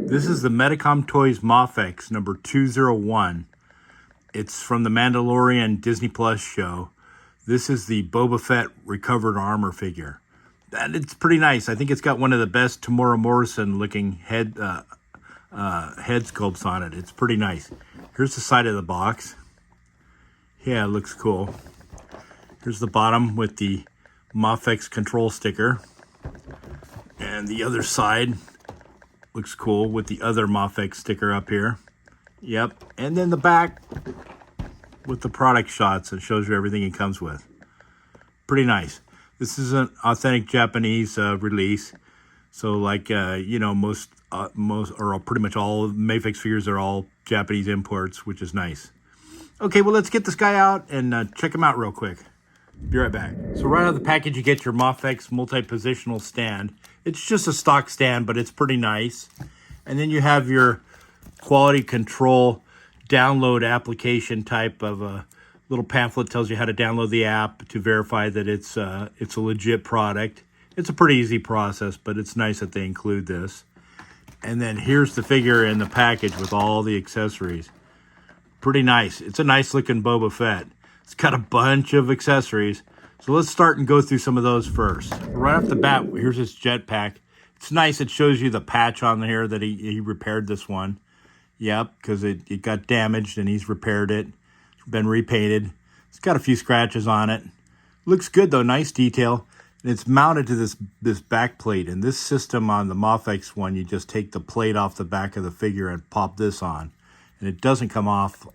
This is the Medicom Toys MAFEX number 201. It's from the Mandalorian Disney Plus show. This is the Boba Fett recovered armor figure. And it's pretty nice. I think it's got one of the best Tamora Morrison looking head sculpts on it. It's pretty nice. Here's the side of the box. Yeah, it looks cool. Here's the bottom with the MAFEX control sticker. And the other side looks cool with the other MAFEX sticker up here. Yep. And then the back with the product shots. It shows you everything it comes with. Pretty nice. This is an authentic Japanese release. So like, most or pretty much all MAFEX figures are all Japanese imports, which is nice. Okay, well, let's get this guy out and check him out real quick. Be right back. So right out of the package, you get your MAFEX multi-positional stand. It's just a stock stand, but it's pretty nice. And then you have your quality control download application type of a little pamphlet. Tells you how to download the app to verify that it's a legit product. It's a pretty easy process, but it's nice that they include this. And then here's the figure in the package with all the accessories. Pretty nice. It's a nice looking Boba Fett. It's got a bunch of accessories. So let's start and go through some of those first. Right off the bat, here's his jetpack. It's nice. It shows you the patch on here that he repaired this one. Yep, because it got damaged and he's repaired it. It's been repainted. It's got a few scratches on it. Looks good though, nice detail. And it's mounted to this back plate. And this system on the MAFEX one, you just take the plate off the back of the figure and pop this on. And it doesn't come off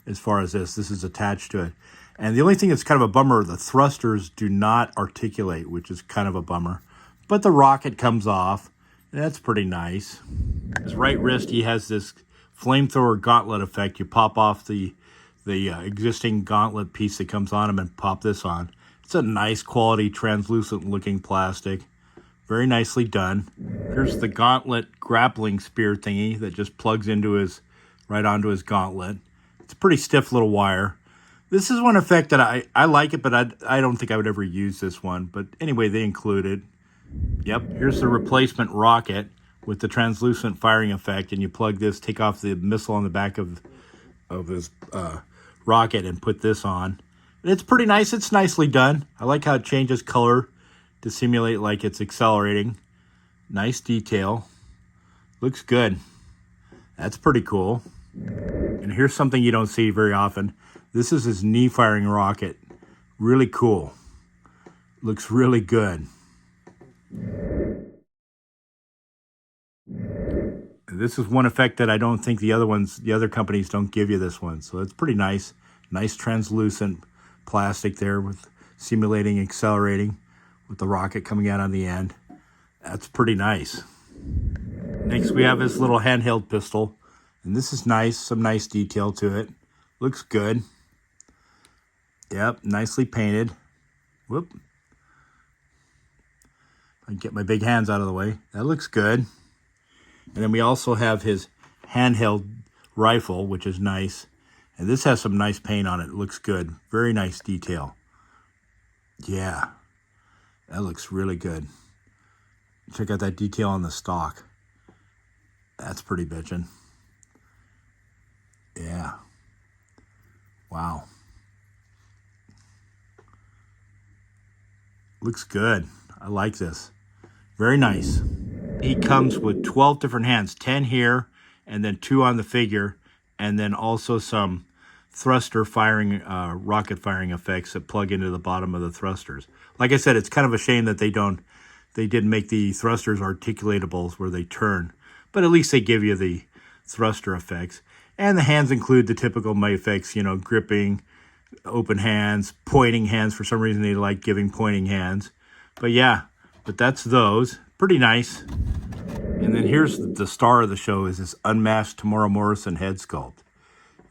as far as this. This is attached to it. And the only thing that's kind of a bummer, the thrusters do not articulate, which is kind of a bummer. But the rocket comes off, and that's pretty nice. His right wrist, he has this flamethrower gauntlet effect. You pop off the existing gauntlet piece that comes on him and pop this on. It's a nice quality translucent looking plastic. Very nicely done. Here's the gauntlet grappling spear thingy that just plugs into right onto his gauntlet. It's a pretty stiff little wire. This is one effect that I like it, but I don't think I would ever use this one. But anyway, they include it. Yep, here's the replacement rocket with the translucent firing effect. And you plug this, take off the missile on the back of his rocket and put this on. And it's pretty nice. It's nicely done. I like how it changes color to simulate like it's accelerating. Nice detail. Looks good. That's pretty cool. And here's something you don't see very often. This is his knee firing rocket. Really cool. Looks really good. And this is one effect that I don't think the other companies don't give you this one. So it's pretty nice. Nice translucent plastic there with simulating accelerating with the rocket coming out on the end. That's pretty nice. Next we have his little handheld pistol. And this is nice, some nice detail to it. Looks good. Yep, nicely painted. Whoop. I can get my big hands out of the way. That looks good. And then we also have his handheld rifle, which is nice. And this has some nice paint on it. It looks good. Very nice detail. Yeah, that looks really good. Check out that detail on the stock. That's pretty bitchin'. Yeah. Wow. Looks good. I like this. Very nice. He comes with 12 different hands, 10 here, and then 2 on the figure, and then also some thruster firing, rocket firing effects that plug into the bottom of the thrusters. Like I said, it's kind of a shame that they didn't make the thrusters articulatables where they turn, but at least they give you the thruster effects. And the hands include the typical MAFEX, gripping, open hands, pointing hands. For some reason, they like giving pointing hands. But yeah, that's those. Pretty nice. And then here's the star of the show is this unmasked Tamora Morrison head sculpt.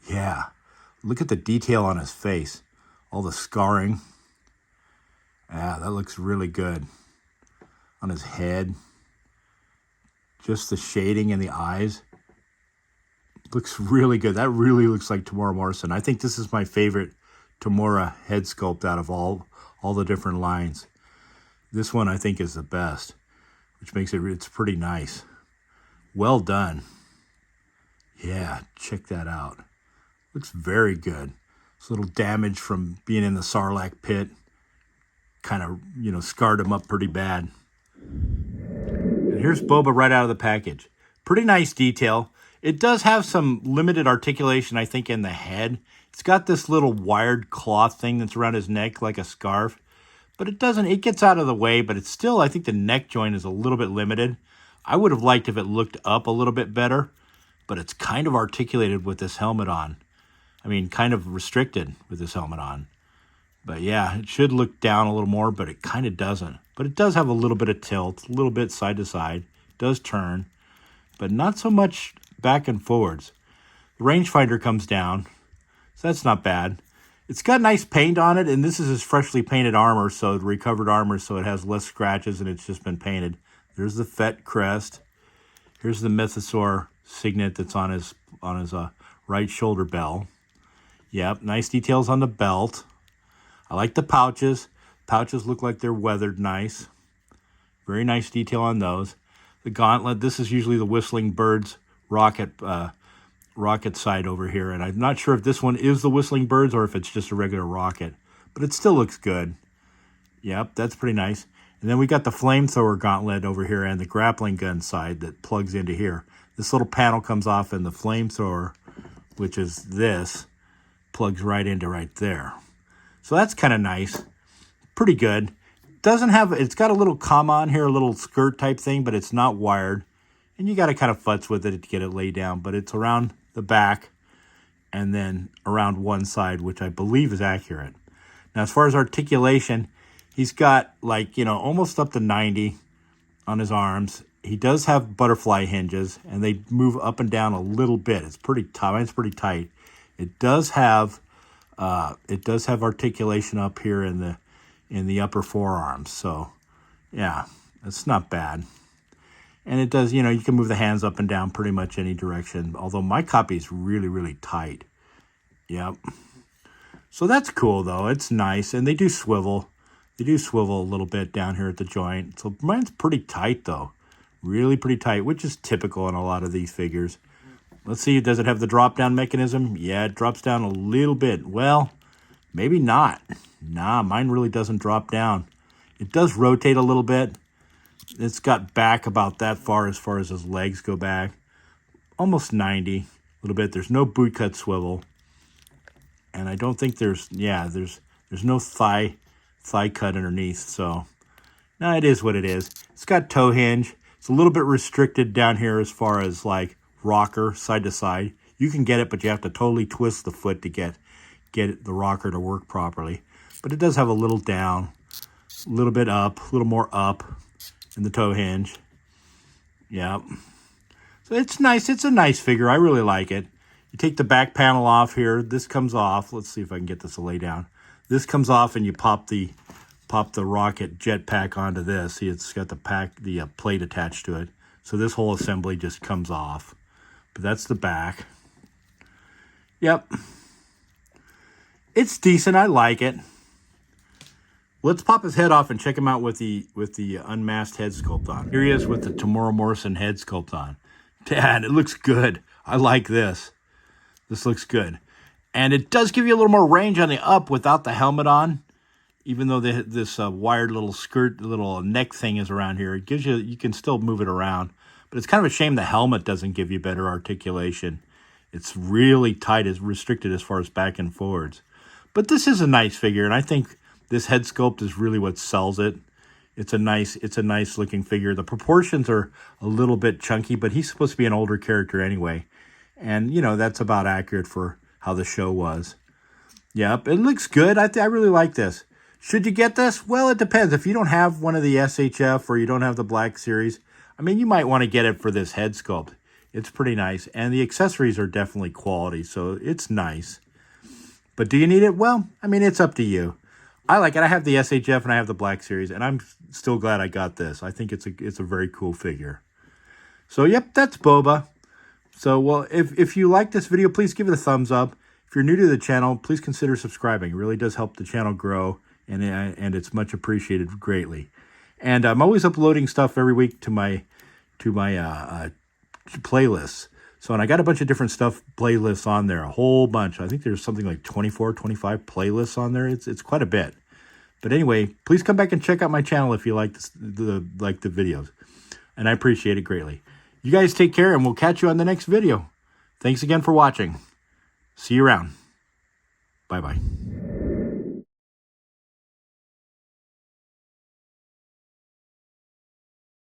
Yeah, look at the detail on his face. All the scarring. Yeah, that looks really good. On his head. Just the shading in the eyes. Looks really good. That really looks like Tamora Morrison. I think this is my favorite Tamora head sculpt out of all the different lines. This one I think is the best, which makes it's pretty nice. Well done. Yeah, check that out. Looks very good. This little damage from being in the Sarlacc pit kind of, scarred him up pretty bad. And here's Boba right out of the package. Pretty nice detail. It does have some limited articulation, I think, in the head. It's got this little wired cloth thing that's around his neck like a scarf. But it gets out of the way, but it's still, I think the neck joint is a little bit limited. I would have liked if it looked up a little bit better, but it's kind of articulated with this helmet on. I mean, kind of restricted with this helmet on. But yeah, it should look down a little more, but it kind of doesn't. But it does have a little bit of tilt, a little bit side to side. It does turn, but not so much back and forwards. The rangefinder comes down, so that's not bad. It's got nice paint on it, and this is his freshly painted armor, so recovered armor, so it has less scratches, and it's just been painted. There's the Fett crest. Here's the Mythosaur signet that's on his right shoulder bell. Yep, nice details on the belt. I like the pouches. Pouches look like they're weathered nice. Very nice detail on those. The gauntlet, this is usually the Whistling Birds rocket side over here, and I'm not sure if this one is the Whistling Birds or if it's just a regular rocket, but it still looks good. Yep, that's pretty nice. And then we got the flamethrower gauntlet over here and the grappling gun side that plugs into here. This little panel comes off, and the flamethrower, which is this, plugs right into right there. So that's kind of nice. Pretty good. It's got a little comma on here, a little skirt type thing, but it's not wired. And you got to kind of futz with it to get it laid down, but it's around the back and then around one side, which I believe is accurate. Now, as far as articulation, he's got almost up to 90 on his arms. He does have butterfly hinges, and they move up and down a little bit. It's pretty tight. It's pretty tight. It does have articulation up here in the upper forearms. So, yeah, it's not bad. And it does, you can move the hands up and down pretty much any direction. Although my copy is really, really tight. Yep. So that's cool, though. It's nice. And they do swivel. They do swivel a little bit down here at the joint. So mine's pretty tight, though. Really pretty tight, which is typical in a lot of these figures. Let's see, does it have the drop-down mechanism? Yeah, it drops down a little bit. Well, maybe not. Nah, mine really doesn't drop down. It does rotate a little bit. It's got back about that far as his legs go back. Almost 90, a little bit. There's no boot cut swivel. And I don't think there's no thigh cut underneath. So, no, it is what it is. It's got toe hinge. It's a little bit restricted down here as far as rocker side to side. You can get it, but you have to totally twist the foot to get the rocker to work properly. But it does have a little down, a little bit up, a little more up in the toe hinge. Yep. So it's nice. It's a nice figure. I really like it. You take the back panel off here. This comes off. Let's see if I can get this to lay down. This comes off, and you pop the rocket jetpack onto this. See, it's got the plate attached to it. So this whole assembly just comes off. But that's the back. Yep. It's decent. I like it. Let's pop his head off and check him out with the unmasked head sculpt on. Here he is with the Tamora Morrison head sculpt on. Dad, it looks good. I like this. This looks good. And it does give you a little more range on the up without the helmet on. Even though this wired little skirt, little neck thing is around here, it gives you can still move it around. But it's kind of a shame the helmet doesn't give you better articulation. It's really tight, it's restricted as far as back and forwards. But this is a nice figure, and I think this head sculpt is really what sells it. It's a nice looking figure. The proportions are a little bit chunky, but he's supposed to be an older character anyway. And, that's about accurate for how the show was. Yep, it looks good. I really like this. Should you get this? Well, it depends. If you don't have one of the SHF or you don't have the Black Series, you might want to get it for this head sculpt. It's pretty nice. And the accessories are definitely quality, so it's nice. But do you need it? Well, it's up to you. I like it. I have the SHF and I have the Black Series, and I'm still glad I got this. I think it's a very cool figure. So, yep, that's Boba. So, well, if you like this video, please give it a thumbs up. If you're new to the channel, please consider subscribing. It really does help the channel grow, and it's much appreciated greatly. And I'm always uploading stuff every week to my playlists. So, and I got a bunch of different stuff, playlists on there, a whole bunch. I think there's something like 24, 25 playlists on there. It's quite a bit. But anyway, please come back and check out my channel if you like the videos. And I appreciate it greatly. You guys take care, and we'll catch you on the next video. Thanks again for watching. See you around. Bye-bye.